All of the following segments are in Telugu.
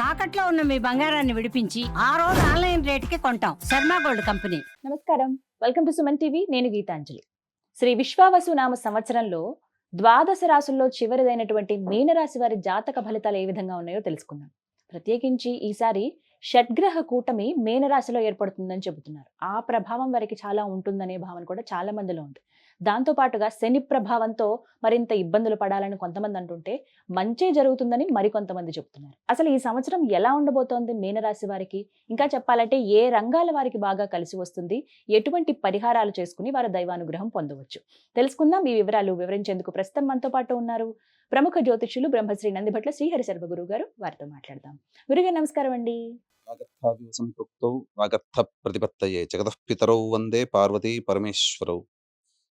తాకట్లో ఉన్న మీ బంగారాన్ని విడిపించి ఆ రోజు ఆన్లైన్ రేటుకి కొంటాం. Sharma gold company. నమస్కారం, వెల్కమ్ టు సుమన్ టీవీ. నేను గీతాంజలి. శ్రీ విశ్వావసు నామ సంవత్సరంలో ద్వాదశ రాశుల్లో చివరిదైనటువంటి మీనరాశి వారి జాతక ఫలితాలు ఏ విధంగా ఉన్నాయో తెలుసుకుందాం. ప్రత్యేకించి ఈసారి షడ్గ్రహ కూటమి మీనరాశిలో ఏర్పడుతుందని చెబుతున్నారు. ఆ ప్రభావం వారికి చాలా ఉంటుందనే భావన కూడా చాలా మందిలో ఉంది. దాంతో పాటుగా శని ప్రభావంతో మరింత ఇబ్బందులు పడాలని కొంతమంది అంటుంటే, మంచే జరుగుతుందని మరికొంతమంది చెబుతున్నారు. అసలు ఈ సంవత్సరం ఎలా ఉండబోతోంది మీనరాశి వారికి? ఇంకా చెప్పాలంటే ఏ రంగాల వారికి బాగా కలిసి వస్తుంది, ఎటువంటి పరిహారాలు చేసుకుని వారు దైవానుగ్రహం పొందవచ్చు, తెలుసుకుందాం. ఈ వివరాలు వివరించేందుకు ప్రస్తుతం మనతో పాటు ఉన్నారు ప్రముఖ జ్యోతిష్యులు బ్రహ్మశ్రీ నందిభట్ల శ్రీహరి శర్మ గురువు గారు. వారితో మాట్లాడదాం. గురుగారు నమస్కారం అండి. సంపృక్తౌ వాగర్థ ప్రతిపత్తయే జగతః పితరౌ వందే పార్వతీ పరమేశ్వరౌ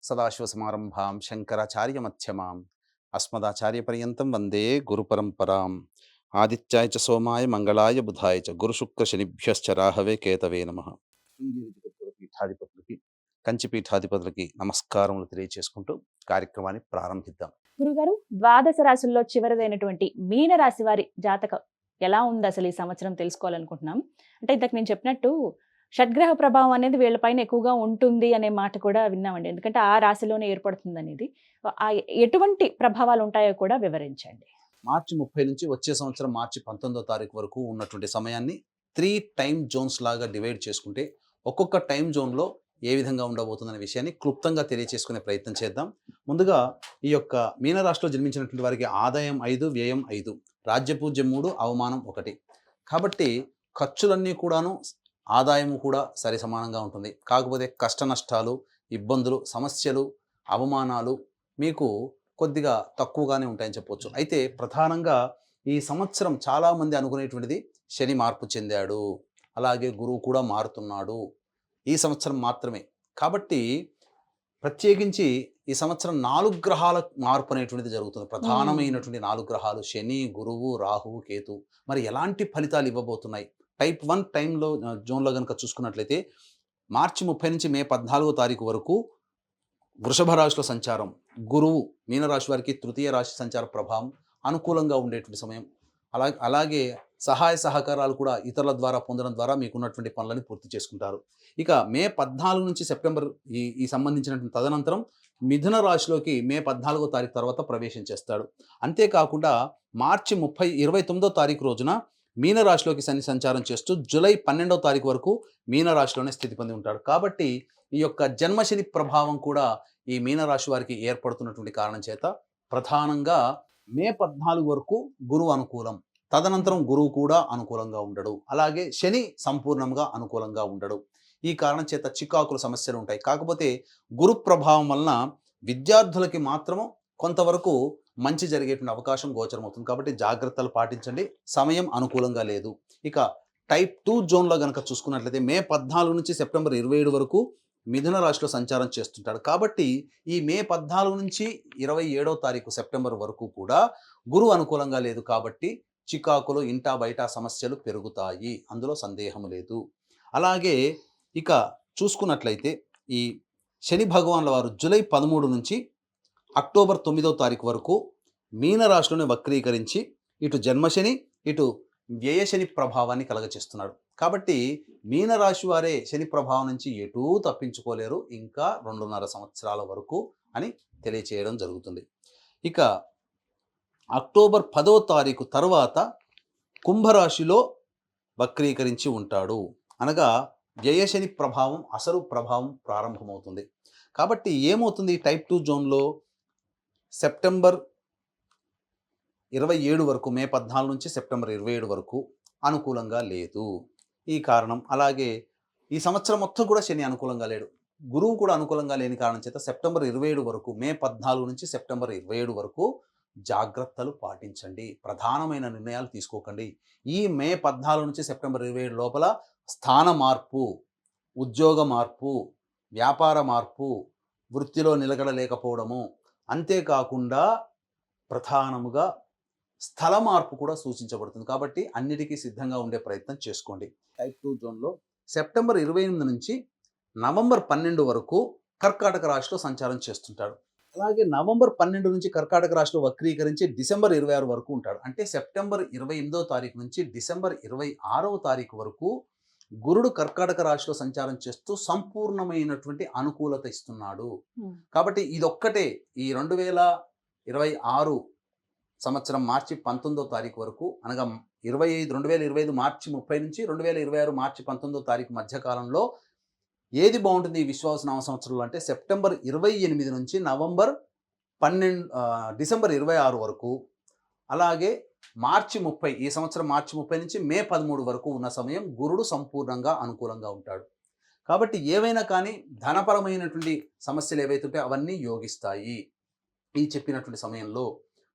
సదాశివసమారంభాం శంకరాచార్య మధ్యమాం అస్మదాచార్య పర్యంతం వందే గురు పరంపరాం. ఆదిత్యాయ చ సోమాయ మంగళాయ బుధాయ చ గురు శుక్ర శనిభ్యశ్చ రాహవే కేతవే నమః. శృంగేరి జగద్గురు పీఠాధిపతులకి, కంచి పీఠాధిపతులకి నమస్కారములు తెలియచేసుకుంటూ కార్యక్రమాన్ని ప్రారంభిద్దాం. గురుగారు, ద్వాదశ రాశుల్లో చివరిదైనటువంటి మీన రాశి వారి జాతక ఎలా ఉంది అసలు ఈ సంవత్సరం తెలుసుకోవాలనుకుంటున్నాం. అంటే ఇంతకు నేను చెప్పినట్టు షడ్గ్రహ ప్రభావం అనేది వీళ్ళపైన ఎక్కువగా ఉంటుంది అనే మాట కూడా విన్నామండి. ఎందుకంటే ఆ రాశిలోనే ఏర్పడుతుంది అనేది. ఎటువంటి ప్రభావాలు ఉంటాయో కూడా వివరించండి. మార్చి 30 నుంచి వచ్చే సంవత్సరం మార్చి 19వ తారీఖు వరకు ఉన్నటువంటి సమయాన్ని 3 టైమ్ జోన్స్ లాగా డివైడ్ చేసుకుంటే ఒక్కొక్క టైం జోన్లో ఏ విధంగా ఉండబోతుందనే విషయాన్ని క్లుప్తంగా తెలియచేసుకునే ప్రయత్నం చేద్దాం. ముందుగా ఈ యొక్క మీనరాశిలో జన్మించినటువంటి వారికి ఆదాయం 5, వ్యయం 5, రాజ్యపూజ్యం 3, అవమానం 1. కాబట్టి ఖర్చులన్నీ కూడాను ఆదాయము కూడా సరి సమానంగా ఉంటుంది. కాకపోతే కష్ట నష్టాలు, ఇబ్బందులు, సమస్యలు, అవమానాలు మీకు కొద్దిగా తక్కువగానే ఉంటాయని చెప్పవచ్చు. అయితే ప్రధానంగా ఈ సంవత్సరం చాలామంది అనుకునేటువంటిది శని మార్పు చెందాడు, అలాగే గురువు కూడా మారుతున్నాడు ఈ సంవత్సరం మాత్రమే. కాబట్టి ప్రత్యేకించి ఈ సంవత్సరం 4 గ్రహాల మార్పు అనేటువంటిది జరుగుతుంది. ప్రధానమైనటువంటి 4 గ్రహాలు శని, గురువు, రాహువు, కేతు. మరి ఎలాంటి ఫలితాలు ఇవ్వబోతున్నాయి? టైప్ 1 టైంలో జోన్లో కనుక చూసుకున్నట్లయితే మార్చి 30 నుంచి మే 14వ తారీఖు వరకు వృషభ రాశిలో సంచారం, గురువు మీనరాశి వారికి తృతీయ రాశి సంచార ప్రభావం అనుకూలంగా ఉండేటువంటి సమయం. అలాగే సహాయ సహకారాలు కూడా ఇతరుల ద్వారా పొందడం ద్వారా మీకున్నటువంటి పనులను పూర్తి చేసుకుంటారు. ఇక మే 14 నుంచి సెప్టెంబర్ ఈ సంబంధించినటువంటి తదనంతరం మిథున రాశిలోకి మే 14వ తారీఖు తర్వాత ప్రవేశం చేస్తాడు. అంతేకాకుండా మార్చి 29వ తారీఖు రోజున మీనరాశిలోకి శని సంచారం చేస్తూ జూలై 12వ తారీఖు వరకు మీనరాశిలోనే స్థితి పొంది ఉంటాడు. కాబట్టి ఈ యొక్క జన్మశని ప్రభావం కూడా ఈ మీనరాశి వారికి ఏర్పడుతున్నటువంటి కారణం చేత ప్రధానంగా మే 14 వరకు గురువు అనుకూలం, తదనంతరం గురువు కూడా అనుకూలంగా ఉండడు, అలాగే శని సంపూర్ణంగా అనుకూలంగా ఉండడు. ఈ కారణం చేత చికాకుల సమస్యలు ఉంటాయి. కాకపోతే గురు ప్రభావం వలన విద్యార్థులకి మాత్రము కొంతవరకు మంచి జరిగేటువంటి అవకాశం గోచరమవుతుంది. కాబట్టి జాగ్రత్తలు పాటించండి. సమయం అనుకూలంగా లేదు. ఇక టైప్ 2 జోన్లో కనుక చూసుకున్నట్లయితే మే 14 నుంచి సెప్టెంబర్ 27 వరకు మిథున రాశిలో సంచారం చేస్తుంటాడు. కాబట్టి ఈ మే 14 నుంచి 27వ తారీఖు సెప్టెంబర్ వరకు కూడా గురువు అనుకూలంగా లేదు. కాబట్టి చికాకులు, ఇంటా బయట సమస్యలు పెరుగుతాయి, అందులో సందేహం లేదు. అలాగే ఇక చూసుకున్నట్లయితే ఈ శని భగవాన్ల వారు జూలై 13 నుంచి అక్టోబర్ 9వ తారీఖు వరకు మీనరాశిలోనే వక్రీకరించి ఇటు జన్మశని, ఇటు వ్యయశని ప్రభావాన్ని కలగచేస్తున్నాడు. కాబట్టి మీనరాశి వారే శని ప్రభావం నుంచి ఎటూ తప్పించుకోలేరు ఇంకా 2.5 సంవత్సరాల వరకు అని తెలియచేయడం జరుగుతుంది. ఇక అక్టోబర్ 10వ తారీఖు తర్వాత కుంభరాశిలో వక్రీకరించి ఉంటాడు. అనగా వ్యయశని ప్రభావం, అసలు ప్రభావం ప్రారంభమవుతుంది. కాబట్టి ఏమవుతుంది? టైప్ 2 జోన్లో సెప్టెంబర్ 27 వరకు, మే 14 నుంచి సెప్టెంబర్ 27 వరకు అనుకూలంగా లేదు. ఈ కారణం. అలాగే ఈ సంవత్సరం మొత్తం కూడా శని అనుకూలంగా లేడు, గురువు కూడా అనుకూలంగా లేని కారణం చేత సెప్టెంబర్ 27 వరకు, మే 14 నుంచి సెప్టెంబర్ 27 వరకు జాగ్రత్తలు పాటించండి. ప్రధానమైన నిర్ణయాలు తీసుకోకండి. ఈ మే 14 నుంచి సెప్టెంబర్ 27 లోపల స్థాన మార్పు, ఉద్యోగ మార్పు, వ్యాపార మార్పు, వృత్తిలో నిలకడలేకపోవడము, అంతేకాకుండా ప్రధానముగా స్థల మార్పు కూడా సూచించబడుతుంది. కాబట్టి అన్నిటికీ సిద్ధంగా ఉండే ప్రయత్నం చేసుకోండి. టైప్ 2 జోన్లో సెప్టెంబర్ 28 నుంచి నవంబర్ 12 వరకు కర్కాటక రాశిలో సంచారం చేస్తుంటాడు. అలాగే నవంబర్ 12 నుంచి కర్కాటక రాశిలో వక్రీకరించి డిసెంబర్ 26 వరకు ఉంటాడు. అంటే సెప్టెంబర్ 28వ తారీఖు నుంచి డిసెంబర్ 26వ తారీఖు వరకు గురుడు కర్కాటక రాశిలో సంచారం చేస్తూ సంపూర్ణమైనటువంటి అనుకూలత ఇస్తున్నాడు. కాబట్టి ఇదొక్కటే ఈ 2026 సంవత్సరం మార్చి 19వ తారీఖు వరకు, అనగా 2025 మార్చి 30 నుంచి 2026 మార్చి 19వ తారీఖు మధ్యకాలంలో ఏది బాగుంటుంది ఈ విశ్వావసు నామ సంవత్సరంలో అంటే సెప్టెంబర్ 28 నుంచి డిసెంబర్ 26 వరకు, అలాగే మార్చి 30, ఈ సంవత్సరం మార్చి 30 నుంచి మే 13 వరకు ఉన్న సమయం గురుడు సంపూర్ణంగా అనుకూలంగా ఉంటాడు. కాబట్టి ఏవైనా కానీ ధనపరమైనటువంటి సమస్యలు ఏవైతే ఉంటాయో అవన్నీ యోగిస్తాయి ఈ చెప్పినటువంటి సమయంలో.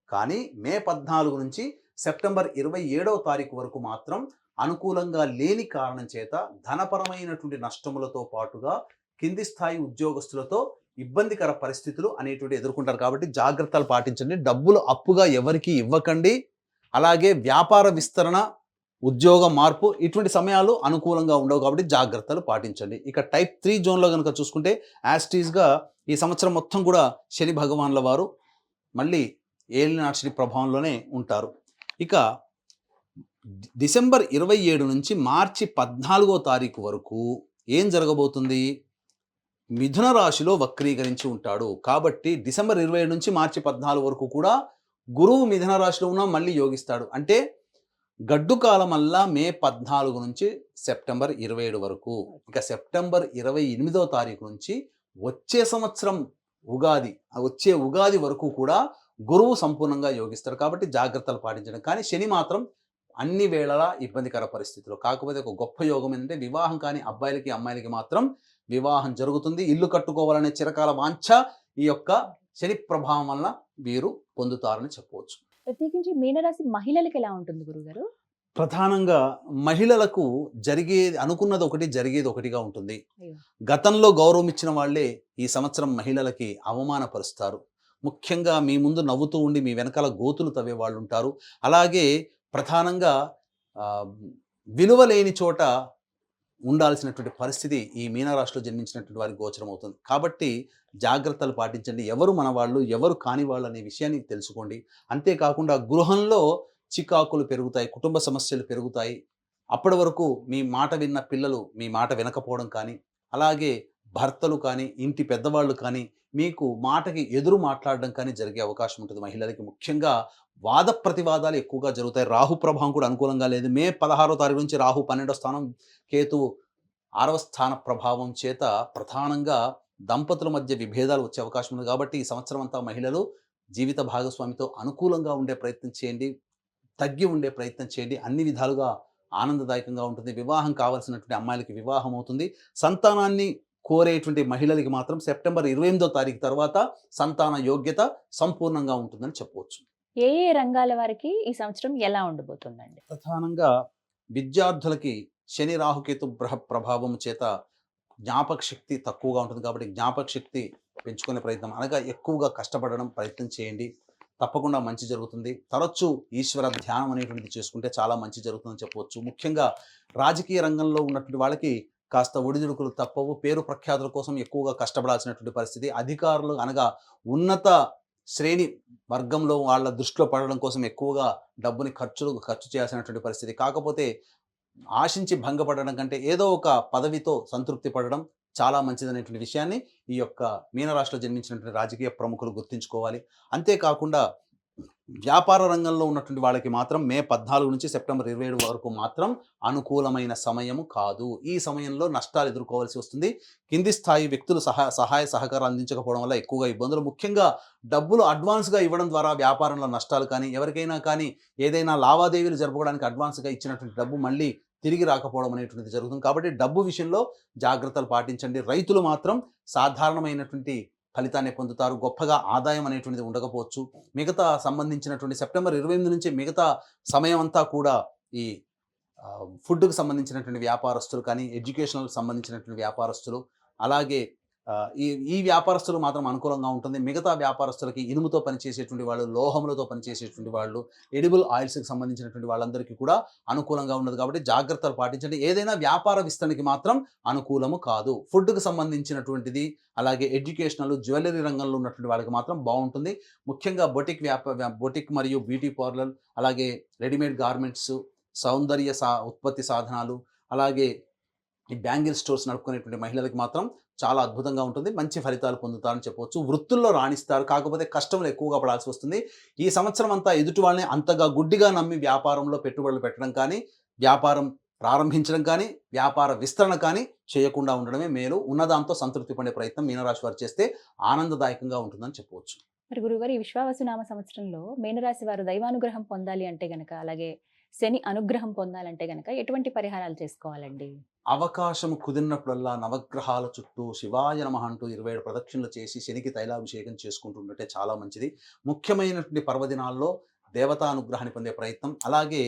కానీ మే 14 నుంచి సెప్టెంబర్ 27వ తారీఖు వరకు మాత్రం అనుకూలంగా లేని కారణం చేత ధనపరమైనటువంటి నష్టములతో పాటుగా కింది స్థాయి ఉద్యోగస్తులతో ఇబ్బందికర పరిస్థితులు అనేటువంటి ఎదుర్కొంటారు. కాబట్టి జాగ్రత్తలు పాటించండి. డబ్బులు అప్పుగా ఎవరికి ఇవ్వకండి. అలాగే వ్యాపార విస్తరణ, ఉద్యోగ మార్పు ఇటువంటి సమయాలు అనుకూలంగా ఉండవు కాబట్టి జాగ్రత్తలు పాటించండి. ఇక టైప్ 3 జోన్లో కనుక చూసుకుంటే యాస్టీస్గా ఈ సంవత్సరం మొత్తం కూడా శని భగవాన్ల వారు మళ్ళీ ఏలినాటి శని ప్రభావంలోనే ఉంటారు. ఇక డిసెంబర్ 27 నుంచి మార్చి 14వ తారీఖు వరకు ఏం జరగబోతుంది? మిథున రాశిలో వక్రీకరించి ఉంటాడు. కాబట్టి డిసెంబర్ 27 నుంచి మార్చి 14 వరకు కూడా గురువు మిథున రాశిలో ఉన్న మళ్ళీ యోగిస్తాడు. అంటే గడ్డు కాలమల్లా మే 14 నుంచి సెప్టెంబర్ 27 వరకు. ఇక సెప్టెంబర్ 28వ తారీఖు నుంచి వచ్చే సంవత్సరం వచ్చే ఉగాది వరకు కూడా గురువు సంపూర్ణంగా యోగిస్తాడు. కాబట్టి జాగ్రత్తలు పాటించడం. కానీ శని మాత్రం అన్ని వేళలా ఇబ్బందికర పరిస్థితులు. కాకపోతే ఒక గొప్ప యోగం ఏంటంటే వివాహం కాని అబ్బాయిలకి అమ్మాయిలకి మాత్రం వివాహం జరుగుతుంది. ఇల్లు కట్టుకోవాలనే చిరకాల వాంఛ ఈ యొక్క శని ప్రభావం వలన వీరు పొందుతారని చెప్పవచ్చు. ప్రత్యేకించి మీనరాశి మహిళలకు ఎలా ఉంటుంది గురుగారు? ప్రధానంగా మహిళలకు అనుకున్నది ఒకటి, జరిగేది ఒకటిగా ఉంటుంది. గతంలో గౌరవం ఇచ్చిన వాళ్ళే ఈ సంవత్సరం మహిళలకి అవమానపరుస్తారు. ముఖ్యంగా మీ ముందు నవ్వుతూ ఉండి మీ వెనకాల గోతులు తవ్వే వాళ్ళు ఉంటారు. అలాగే ప్రధానంగా విలువ లేని చోట ఉండాల్సినటువంటి పరిస్థితి ఈ మీనరాశిలో జన్మించినటువంటి వారికి గోచరం అవుతుంది. కాబట్టి జాగ్రత్తలు పాటించండి. ఎవరు మన వాళ్ళు, ఎవరు కాని వాళ్ళు అనే విషయాన్ని తెలుసుకోండి. అంతేకాకుండా గృహంలో చికాకులు పెరుగుతాయి, కుటుంబ సమస్యలు పెరుగుతాయి. అప్పటి వరకు మీ మాట విన్న పిల్లలు మీ మాట వినకపోవడం కానీ, అలాగే భర్తలు కానీ, ఇంటి పెద్దవాళ్ళు కానీ మీకు మాటకి ఎదురు మాట్లాడడం కానీ జరిగే అవకాశం ఉంటుంది. మహిళలకి ముఖ్యంగా వాద ప్రతివాదాలు ఎక్కువగా జరుగుతాయి. రాహు ప్రభావం కూడా అనుకూలంగా లేదు. మే 16వ తారీఖు నుంచి రాహు 12వ స్థానం, కేతు 6వ స్థాన ప్రభావం చేత ప్రధానంగా దంపతుల మధ్య విభేదాలు వచ్చే అవకాశం ఉంది. కాబట్టి ఈ సంవత్సరం అంతా మహిళలు జీవిత భాగస్వామితో అనుకూలంగా ఉండే ప్రయత్నం చేయండి, తగ్గి ఉండే ప్రయత్నం చేయండి. అన్ని విధాలుగా ఆనందదాయకంగా ఉంటుంది. వివాహం కావాల్సినటువంటి అమ్మాయిలకి వివాహం అవుతుంది. సంతానాన్ని కోరేటువంటి మహిళలకి మాత్రం సెప్టెంబర్ 28వ తారీఖు తర్వాత సంతాన యోగ్యత సంపూర్ణంగా ఉంటుందని చెప్పవచ్చు. ఏ ఏ రంగాల వారికి ఈ సంవత్సరం ఎలా ఉండబోతుందండి? ప్రధానంగా విద్యార్థులకి శని రాహుకేతు ప్రభావం చేత జ్ఞాపక శక్తి తక్కువగా ఉంటుంది. కాబట్టి జ్ఞాపక శక్తి పెంచుకునే ప్రయత్నం, అనగా ఎక్కువగా కష్టపడడం ప్రయత్నం చేయండి. తప్పకుండా మంచి జరుగుతుంది. తరచూ ఈశ్వర ధ్యానం అనేటువంటిది చేసుకుంటే చాలా మంచి జరుగుతుందని చెప్పవచ్చు. ముఖ్యంగా రాజకీయ రంగంలో ఉన్నటువంటి వాళ్ళకి కాస్త ఒడిదుడుకులు తప్పవు. పేరు ప్రఖ్యాతుల కోసం ఎక్కువగా కష్టపడాల్సినటువంటి పరిస్థితి. అధికారులు అనగా ఉన్నత శ్రేణి వర్గంలో వాళ్ళ దృష్టిలో పడడం కోసం ఎక్కువగా డబ్బుని ఖర్చు చేయాల్సినటువంటి పరిస్థితి. కాకపోతే ఆశించి భంగపడడం కంటే ఏదో ఒక పదవితో సంతృప్తి పడడం చాలా మంచిదనేటువంటి విషయాన్ని ఈ యొక్క మీనరాశిలో జన్మించినటువంటి రాజకీయ ప్రముఖులు గుర్తుంచుకోవాలి. అంతేకాకుండా వ్యాపార రంగంలో ఉన్నటువంటి వాళ్ళకి మాత్రం మే 14 నుంచి సెప్టెంబర్ 27 వరకు మాత్రం అనుకూలమైన సమయము కాదు. ఈ సమయంలో నష్టాలు ఎదుర్కోవాల్సి వస్తుంది. కింది స్థాయి వ్యక్తులు సహాయ సహకారాలు అందించకపోవడం వల్ల ఎక్కువగా ఇబ్బందులు, ముఖ్యంగా డబ్బులు అడ్వాన్స్గా ఇవ్వడం ద్వారా వ్యాపారంలో నష్టాలు కానీ, ఎవరికైనా కానీ ఏదైనా లావాదేవీలు జరపడానికి అడ్వాన్స్గా ఇచ్చినటువంటి డబ్బు మళ్ళీ తిరిగి రాకపోవడం అనేటువంటిది జరుగుతుంది. కాబట్టి డబ్బు విషయంలో జాగ్రత్తలు పాటించండి. రైతులు మాత్రం సాధారణమైనటువంటి ఫలితాన్ని పొందుతారు. గొప్పగా ఆదాయం అనేటువంటిది ఉండకపోవచ్చు. మిగతా సంబంధించినటువంటి సెప్టెంబర్ 28 నుంచి మిగతా సమయం అంతా కూడా ఈ ఫుడ్కు సంబంధించినటువంటి వ్యాపారస్తులు కానీ, ఎడ్యుకేషనల్ సంబంధించినటువంటి వ్యాపారస్తులు, అలాగే ఈ వ్యాపారస్తులు మాత్రం అనుకూలంగా ఉంటుంది. మిగతా వ్యాపారస్తులకి ఇనుముతో పనిచేసేటువంటి వాళ్ళు, లోహములతో పనిచేసేటువంటి వాళ్ళు, ఎడిబుల్ ఆయిల్స్కి సంబంధించినటువంటి వాళ్ళందరికీ కూడా అనుకూలంగా ఉన్నది కాబట్టి జాగ్రత్తలు పాటించండి. ఏదైనా వ్యాపార విస్తరణకి మాత్రం అనుకూలము కాదు. ఫుడ్కి సంబంధించినటువంటిది, అలాగే ఎడ్యుకేషనల్, జ్యువెలరీ రంగంలో ఉన్నటువంటి వాళ్ళకి మాత్రం బాగుంటుంది. ముఖ్యంగా బొటిక్ మరియు బ్యూటీ పార్లర్, అలాగే రెడీమేడ్ గార్మెంట్స్, సౌందర్య ఉత్పత్తి సాధనాలు, అలాగే ఈ బ్యాంగిల్ స్టోర్స్ నడుపుకునేటువంటి మహిళలకు మాత్రం చాలా అద్భుతంగా ఉంటుంది. మంచి ఫలితాలు పొందుతారని చెప్పవచ్చు. వృత్తుల్లో రాణిస్తారు, కాకపోతే కష్టంలో ఎక్కువగా పడాల్సి వస్తుంది. ఈ సంవత్సరం అంతా ఎదుటి వాళ్ళని అంతగా గుడ్డిగా నమ్మి వ్యాపారంలో పెట్టుబడులు పెట్టడం కానీ, వ్యాపారం ప్రారంభించడం కానీ, వ్యాపార విస్తరణ కానీ చేయకుండా ఉండడమే మేలు. ఉన్నదాంతో సంతృప్తి పడే ప్రయత్నం మీనరాశి వారు చేస్తే ఆనందదాయకంగా ఉంటుందని చెప్పవచ్చు. మరి గురుగారు, ఈ విశ్వావసునామ సంవత్సరంలో మీనరాశి వారు దైవానుగ్రహం పొందాలి అంటే గనక, అలాగే శని అనుగ్రహం పొందాలంటే గనక ఎటువంటి పరిహారాలు చేసుకోవాలండి? అవకాశం కుదిరినప్పుడల్లా నవగ్రహాల చుట్టూ శివాయ నమః అంటూ 27 ప్రదక్షిణలు చేసి శనికి తైలాభిషేకం చేసుకుంటుంటే చాలా మంచిది. ముఖ్యమైనటువంటి పర్వదినాల్లో దేవతానుగ్రహాన్ని పొందే ప్రయత్నం, అలాగే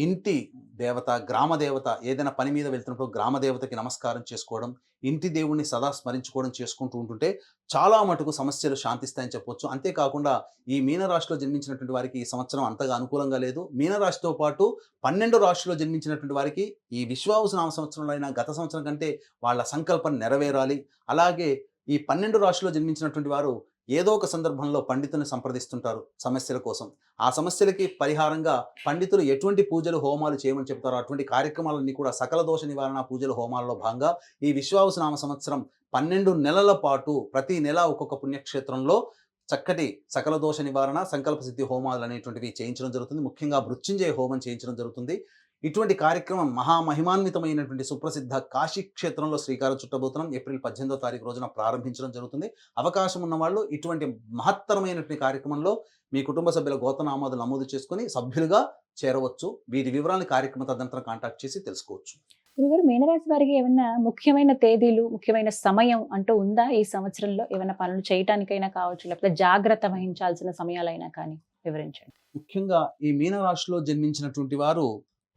ఇంటి దేవత, గ్రామ దేవత, ఏదైనా పని మీద వెళ్తున్నప్పుడు గ్రామ దేవతకి నమస్కారం చేసుకోవడం, ఇంటి దేవుణ్ణి సదా స్మరించుకోవడం చేసుకుంటూ ఉంటుంటే చాలా మటుకు సమస్యలు శాంతిస్తాయని చెప్పొచ్చు. అంతేకాకుండా ఈ మీనరాశిలో జన్మించినటువంటి వారికి ఈ సంవత్సరం అంతగా అనుకూలంగా లేదు. మీనరాశితో పాటు 12 రాశిలో జన్మించినటువంటి వారికి ఈ విశ్వావసునామ సంవత్సరంలో అయినా గత సంవత్సరం కంటే వాళ్ళ సంకల్పం నెరవేరాలి. అలాగే ఈ 12 రాశిలో జన్మించినటువంటి వారు ఏదో ఒక సందర్భంలో పండితుని సంప్రదిస్తుంటారు సమస్యల కోసం. ఆ సమస్యలకి పరిహారంగా పండితులు ఎటువంటి పూజలు, హోమాలు చేయమని చెప్తారో అటువంటి కార్యక్రమాలన్నీ కూడా సకల దోష నివారణ పూజలు, హోమాలలో భాగంగా ఈ విశ్వావసునామ సంవత్సరం 12 నెలల పాటు ప్రతి నెల ఒక్కొక్క పుణ్యక్షేత్రంలో చక్కటి సకల దోష నివారణ, సంకల్ప సిద్ధి హోమాలు అనేటువంటివి చేయించడం జరుగుతుంది. ముఖ్యంగా మృత్యుంజయ హోమం చేయించడం జరుగుతుంది. ఇటువంటి కార్యక్రమం మహామహిమాన్వితమైనటువంటి సుప్రసిద్ధ కాశీ క్షేత్రంలో శ్రీకారం చుట్టబోతున్నాం. ఏప్రిల్ 18వ తారీఖు రోజున ప్రారంభించడం జరుగుతుంది. అవకాశం ఉన్న వాళ్ళు ఇటువంటి మహత్తరమైనటువంటి కార్యక్రమంలో మీ కుటుంబ సభ్యుల గోత్రనామాలు నమోదు చేసుకుని సభ్యులుగా చేరవచ్చు. వీటి వివరాలను కార్యక్రమ తదనంతరం కాంటాక్ట్ చేసి తెలుసుకోవచ్చు. గురుగారు, మీనరాశి వారికి ఏమైనా ముఖ్యమైన తేదీలు, ముఖ్యమైన సమయం అంటూ ఉందా? ఈ సంవత్సరంలో ఏమైనా పనులు చేయటానికైనా కావచ్చు, లేకపోతే జాగ్రత్త వహించాల్సిన సమయాలైనా కానీ వివరించండి. ముఖ్యంగా ఈ మీనరాశిలో జన్మించినటువంటి వారు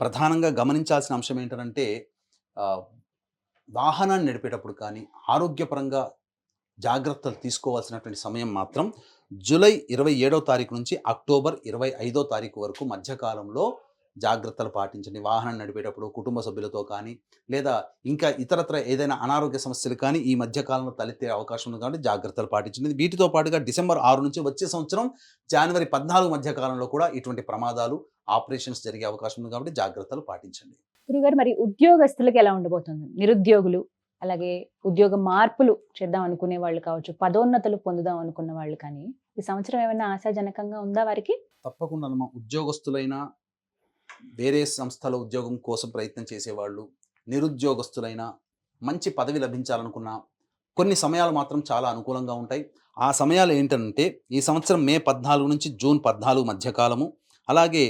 ప్రధానంగా గమనించాల్సిన అంశం ఏంటంటే, వాహనాన్ని నడిపేటప్పుడు కానీ, ఆరోగ్యపరంగా జాగ్రత్తలు తీసుకోవాల్సినటువంటి సమయం మాత్రం జూలై 27వ తారీఖు నుంచి అక్టోబర్ 25వ తారీఖు వరకు మధ్యకాలంలో జాగ్రత్తలు పాటించండి. వాహనం నడిపేటప్పుడు కుటుంబ సభ్యులతో కానీ, లేదా ఇంకా ఇతరత్ర ఏదైనా అనారోగ్య సమస్యలు కానీ ఈ మధ్యకాలంలో తలెత్తే అవకాశం ఉంది కాబట్టి జాగ్రత్తలు పాటించండి. వీటితో పాటుగా డిసెంబర్ 6 నుంచి వచ్చే సంవత్సరం జనవరి 14 మధ్యకాలంలో కూడా ఇటువంటి ప్రమాదాలు, ఆపరేషన్స్ జరిగే అవకాశం ఉంది కాబట్టి జాగ్రత్తలు పాటించండి. గురుగారు, మరి ఉద్యోగస్తులకి ఎలా ఉండబోతుంది? నిరుద్యోగులు, అలాగే ఉద్యోగ మార్పులు చేద్దాం అనుకునే వాళ్ళు కావచ్చు, పదోన్నతులు పొందుదాం అనుకున్న వాళ్ళు కానీ ఈ సంవత్సరం ఏమైనా ఆశాజనకంగా ఉందా వారికి? తప్పకుండా అమ్మా. ఉద్యోగస్తులైనా, వేరే సంస్థలో ఉద్యోగం కోసం ప్రయత్నం చేసేవాళ్ళు, నిరుద్యోగస్తులైనా, మంచి పదవి లభించాలనుకున్న కొన్ని సమయాలు మాత్రం చాలా అనుకూలంగా ఉంటాయి. ఆ సమయాలు ఏంటంటే ఈ సంవత్సరం మే 14 నుంచి జూన్ 14 మధ్యకాలము, అలాగే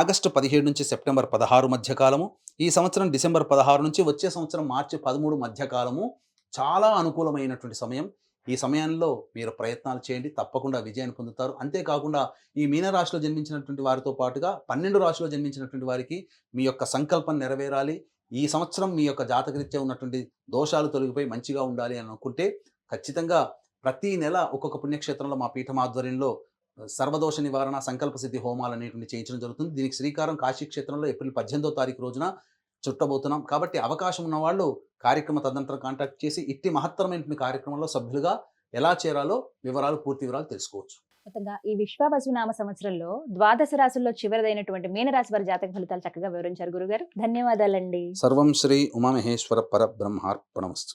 ఆగస్టు 17 నుంచి సెప్టెంబర్ 16 మధ్యకాలము, ఈ సంవత్సరం డిసెంబర్ 16 నుంచి వచ్చే సంవత్సరం మార్చి 13 మధ్యకాలము చాలా అనుకూలమైనటువంటి సమయం. ఈ సమయంలో మీరు ప్రయత్నాలు చేయండి, తప్పకుండా విజయాన్ని పొందుతారు. అంతేకాకుండా ఈ మీనరాశిలో జన్మించినటువంటి వారితో పాటుగా 12 రాశిలో జన్మించినటువంటి వారికి మీ యొక్క సంకల్పం నెరవేరాలి, ఈ సంవత్సరం మీ యొక్క జాతకరీత్యా ఉన్నటువంటి దోషాలు తొలగిపోయి మంచిగా ఉండాలి అని అనుకుంటే ఖచ్చితంగా ప్రతి నెల ఒక్కొక్క పుణ్యక్షేత్రంలో మా పీఠం ఆధ్వర్యంలో సర్వదోష నివారణ, సంకల్ప సిద్ధి హోమాలు అనేటువంటి చేయించడం జరుగుతుంది. దీనికి శ్రీకారం కాశీ క్షేత్రంలో ఏప్రిల్ 18వ తారీఖు రోజున చుట్టబోతున్నాం. కాబట్టి అవకాశం ఉన్న వాళ్ళు కార్యక్రమ తదనంతరం కాంటాక్ట్ చేసి ఇట్టి మహత్తరమైనటువంటి కార్యక్రమంలో సభ్యులుగా ఎలా చేరాలో పూర్తి వివరాలు తెలుసుకోవచ్చు. మొత్తంగా ఈ విశ్వావసునామ సంవత్సరంలో ద్వాదశ రాశుల్లో చివరిదైనటువంటి మీనరాశి వారి జాతక ఫలితాలు చక్కగా వివరించారు గురుగారు. ధన్యవాదాలండి. సర్వం శ్రీ ఉమామహేశ్వర పరబ్రహ్మార్పణమస్తు.